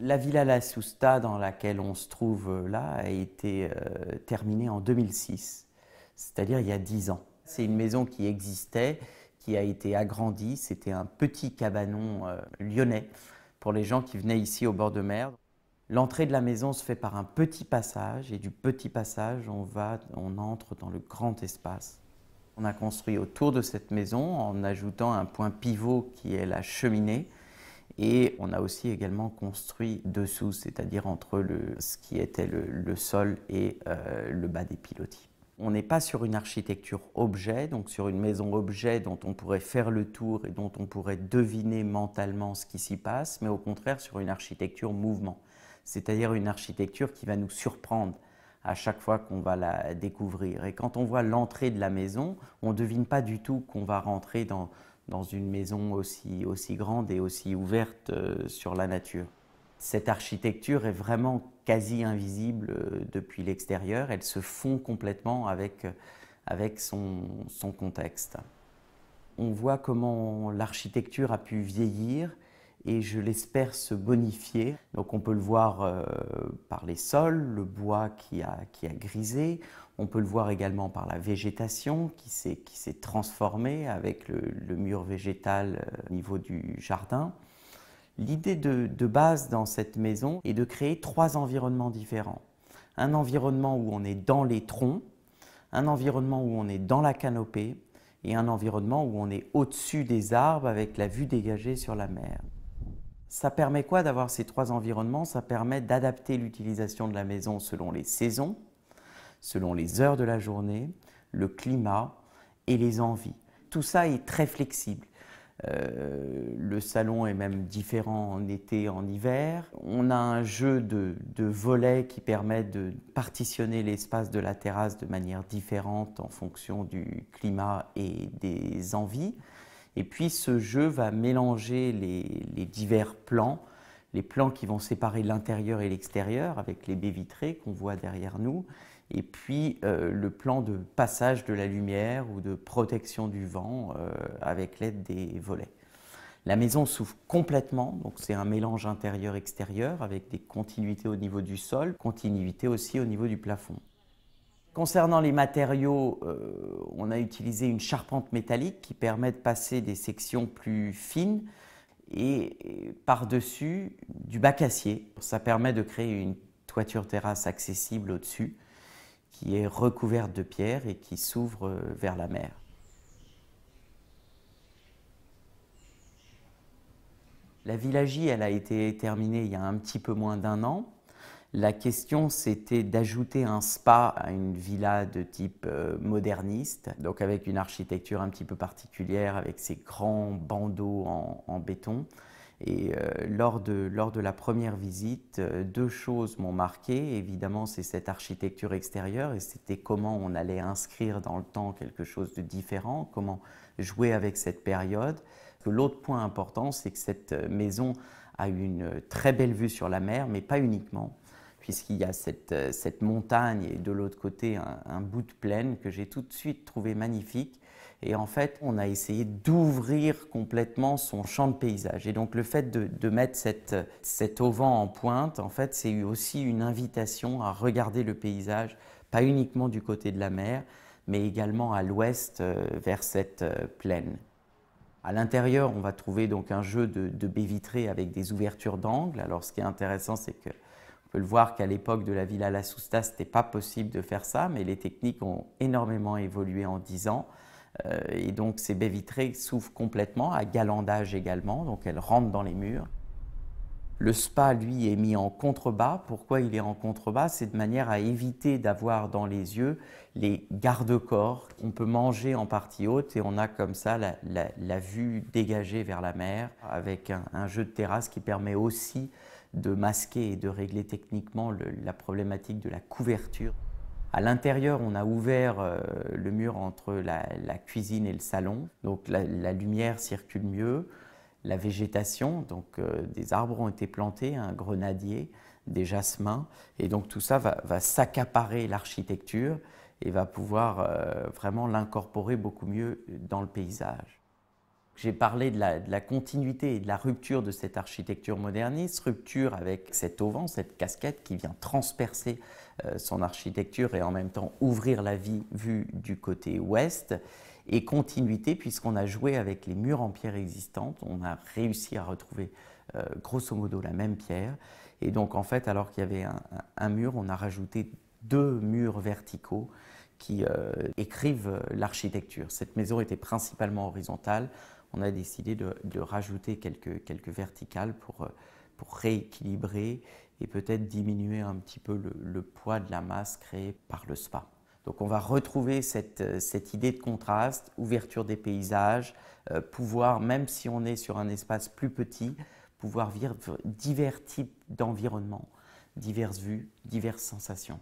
La Villa La Susta dans laquelle on se trouve là a été terminée en 2006, c'est-à-dire il y a 10 ans. C'est une maison qui existait, qui a été agrandie. C'était un petit cabanon lyonnais pour les gens qui venaient ici au bord de mer. L'entrée de la maison se fait par un petit passage et du petit passage, on entre dans le grand espace. On a construit autour de cette maison en ajoutant un point pivot qui est la cheminée. Et on a aussi également construit dessous, c'est-à-dire entre ce qui était le sol et le bas des pilotis. On n'est pas sur une architecture objet, donc sur une maison objet dont on pourrait faire le tour et dont on pourrait deviner mentalement ce qui s'y passe, mais au contraire sur une architecture mouvement, c'est-à-dire une architecture qui va nous surprendre à chaque fois qu'on va la découvrir. Et quand on voit l'entrée de la maison, on ne devine pas du tout qu'on va rentrer dans une maison aussi grande et aussi ouverte sur la nature. Cette architecture est vraiment quasi invisible depuis l'extérieur. Elle se fond complètement avec son contexte. On voit comment l'architecture a pu vieillir et je l'espère se bonifier. Donc on peut le voir par les sols, le bois qui a grisé. On peut le voir également par la végétation qui s'est transformée avec le mur végétal au niveau du jardin. L'idée de base dans cette maison est de créer 3 environnements différents. Un environnement où on est dans les troncs, un environnement où on est dans la canopée et un environnement où on est au-dessus des arbres avec la vue dégagée sur la mer. Ça permet quoi d'avoir ces 3 environnements? Ça permet d'adapter l'utilisation de la maison selon les saisons, selon les heures de la journée, le climat et les envies. Tout ça est très flexible. Le salon est même différent en été, en hiver. On a un jeu de volets qui permet de partitionner l'espace de la terrasse de manière différente en fonction du climat et des envies. Et puis ce jeu va mélanger les divers plans, les plans qui vont séparer l'intérieur et l'extérieur avec les baies vitrées qu'on voit derrière nous, et puis le plan de passage de la lumière ou de protection du vent avec l'aide des volets. La maison s'ouvre complètement, donc c'est un mélange intérieur-extérieur avec des continuités au niveau du sol, continuité aussi au niveau du plafond. Concernant les matériaux, on a utilisé une charpente métallique qui permet de passer des sections plus fines et par-dessus du bac acier. Ça permet de créer une toiture terrasse accessible au-dessus qui est recouverte de pierre et qui s'ouvre vers la mer. La Villa J, elle a été terminée il y a un petit peu moins d'1 an. La question, c'était d'ajouter un spa à une villa de type moderniste, donc avec une architecture un petit peu particulière, avec ces grands bandeaux en béton. Et lors de la première visite, 2 choses m'ont marqué. Évidemment, c'est cette architecture extérieure et c'était comment on allait inscrire dans le temps quelque chose de différent, comment jouer avec cette période. L'autre point important, c'est que cette maison a une très belle vue sur la mer, mais pas uniquement, puisqu'il y a cette montagne et de l'autre côté un bout de plaine que j'ai tout de suite trouvé magnifique. Et en fait, on a essayé d'ouvrir complètement son champ de paysage. Et donc le fait de mettre cet auvent en pointe, en fait, c'est aussi une invitation à regarder le paysage, pas uniquement du côté de la mer, mais également à l'ouest vers cette plaine. À l'intérieur, on va trouver donc un jeu de baies vitrées avec des ouvertures d'angle. Alors ce qui est intéressant, c'est que on peut le voir qu'à l'époque de la Villa La Susta, ce n'était pas possible de faire ça, mais les techniques ont énormément évolué en 10 ans. Et donc ces baies vitrées s'ouvrent complètement, à galandage également, donc elles rentrent dans les murs. Le spa, lui, est mis en contrebas. Pourquoi il est en contrebas? C'est de manière à éviter d'avoir dans les yeux les garde-corps. On peut manger en partie haute et on a comme ça la vue dégagée vers la mer avec un jeu de terrasse qui permet aussi de masquer et de régler techniquement la problématique de la couverture. À l'intérieur, on a ouvert le mur entre la cuisine et le salon, donc la lumière circule mieux. La végétation, donc des arbres ont été plantés, un grenadier, des jasmins, et donc tout ça va s'accaparer l'architecture et va pouvoir vraiment l'incorporer beaucoup mieux dans le paysage. J'ai parlé de la continuité et de la rupture de cette architecture moderniste, rupture avec cet auvent, cette casquette qui vient transpercer son architecture et en même temps ouvrir la vue du côté ouest, et continuité puisqu'on a joué avec les murs en pierre existantes, on a réussi à retrouver grosso modo la même pierre, et donc en fait alors qu'il y avait un mur, on a rajouté 2 murs verticaux qui écrivent l'architecture. Cette maison était principalement horizontale. On a décidé de rajouter quelques verticales pour rééquilibrer et peut-être diminuer un petit peu le poids de la masse créée par le spa. Donc on va retrouver cette idée de contraste, ouverture des paysages, pouvoir, même si on est sur un espace plus petit, pouvoir vivre divers types d'environnements, diverses vues, diverses sensations.